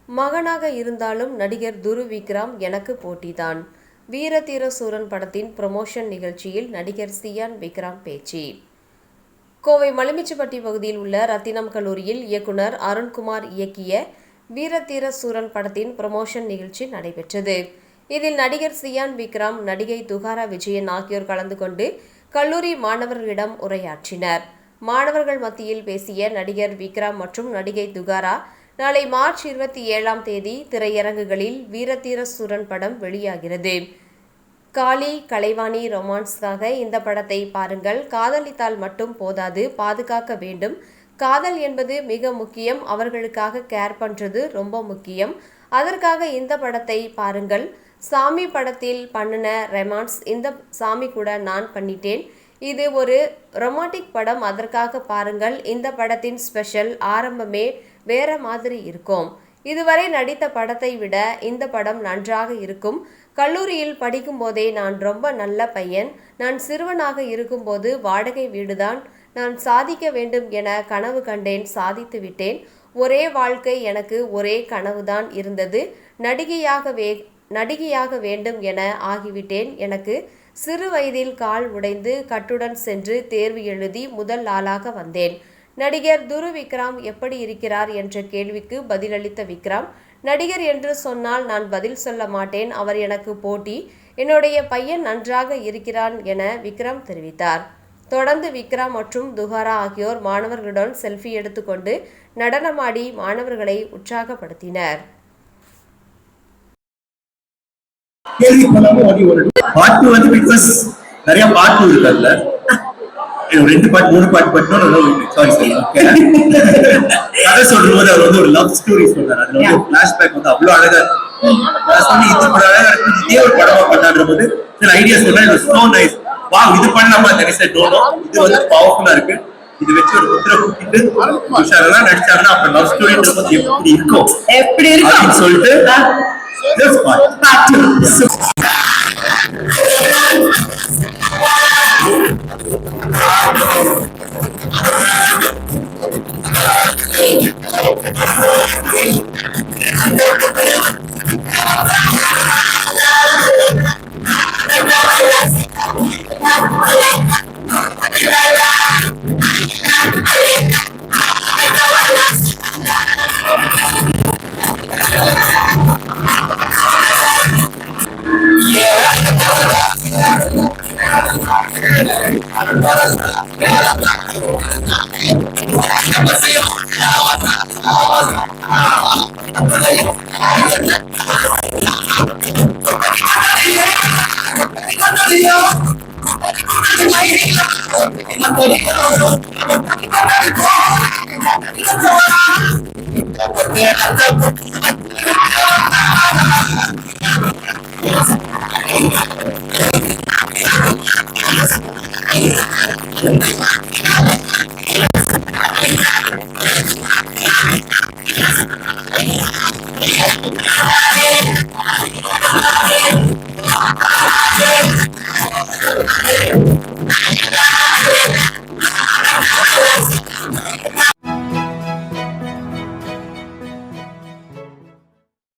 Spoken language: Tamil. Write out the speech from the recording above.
மகனாக இருந்தாலும் நடிகர் துரு விக்ரம் எனக்கு போட்டிதான். வீரதீர சூரன் படத்தின் ப்ரமோஷன் நிகழ்ச்சியில் நடிகர் சியான் விக்ரம் பேச்சு. கோவை மலுமிச்சம்பட்டி பகுதியில் உள்ள ரத்தினம் கல்லூரியில் இயக்குனர் அருண்குமார் இயக்கிய வீரதீர சூரன் படத்தின் ப்ரமோஷன் நிகழ்ச்சி நடைபெற்றது. இதில் நடிகர் சியான் விக்ரம், நடிகை துகாரா விஜயன் ஆகியோர் கலந்து கொண்டு கல்லூரி மாணவர்களிடம் உரையாற்றினர். மாணவர்கள் மத்தியில் பேசிய நடிகர் விக்ரம் மற்றும் நடிகை துகாரா, நாளை மார்ச் 27ஆம் தேதி திரையரங்குகளில் வீரதீர சூரன் படம் வெளியாகிறது. காளி கலைவாணி ரொமான்ஸ்க்காக இந்த படத்தை பாருங்கள். காதலித்தால் மட்டும் போதாது, பாதுகாக்க வேண்டும். காதல் என்பது மிக முக்கியம். அவர்களுக்காக கேர் பண்றது ரொம்ப முக்கியம். அதற்காக இந்த படத்தை பாருங்கள். சாமி படத்தில் பண்ணின ரொமான்ஸ் இந்த சாமி கூட நான் பண்ணிட்டேன். இது ஒரு ரொமான்டிக் படம். அதற்காக பாருங்கள். இந்த படத்தின் ஸ்பெஷல் ஆரம்பமே வேற மாதிரி இருக்கும். இதுவரை நடித்த படத்தை விட இந்த படம் நன்றாக இருக்கும். கல்லூரியில் படிக்கும் போதே நான் ரொம்ப நல்ல பையன். நான் சிறுவனாக இருக்கும்போது வாடகை வீடுதான். நான் சாதிக்க வேண்டும் என கனவு கண்டேன், சாதித்து விட்டேன். ஒரே வாழ்க்கை, எனக்கு ஒரே கனவுதான் இருந்தது. நடிகையாக வேண்டும் என ஆகிவிட்டேன். எனக்கு சிறு வயதில் கால் உடைந்து கட்டுடன் சென்று தேர்வு எழுதி முதல் ஆளாக வந்தேன். நடிகர் துரு விக்ரம் எப்படி இருக்கிறார் என்ற கேள்விக்கு பதிலளித்த விக்ரம், நடிகர் என்று சொன்னால் நான் பதில் சொல்ல மாட்டேன். அவர் எனக்கு போட்டி. என்னுடைய பையன் நன்றாக இருக்கிறான் என விக்ரம் தெரிவித்தார். தொடர்ந்து விக்ரம் மற்றும் துகாரா ஆகியோர் மாணவர்களுடன் செல்ஃபி எடுத்துக்கொண்டு நடனமாடி மாணவர்களை உற்சாகப்படுத்தினர். பாட்டு வந்து பிகாஸ் நிறைய பாட்டு இருக்கு. அதுல 2 பாட்டு 3 பாட்டு மட்டும் கதை சொல்லும் போது அவர் வந்து ஒரு லவ் ஸ்டோரி சொல்றாரு. அதுல வந்து பிளாஷ்பேக் வந்து அவ்வளவு அழகா இருக்கு. இது ஒரு அழகா இருக்கு. இதே ஒரு படமா பண்ணாடுற போது சில ஐடியாஸ் சோ நைஸ். வா, இது பண்ணலாமா? இது வந்து பவர்ஃபுல்லா இருக்கு. இது வச்சு ஒரு புத்திர கூட்டிட்டு உஷாரெல்லாம் நடிச்சாருன்னா அப்புறம் லவ் ஸ்டோரின்ற போது எப்படி இருக்கும் அப்படின்னு சொல்லிட்டு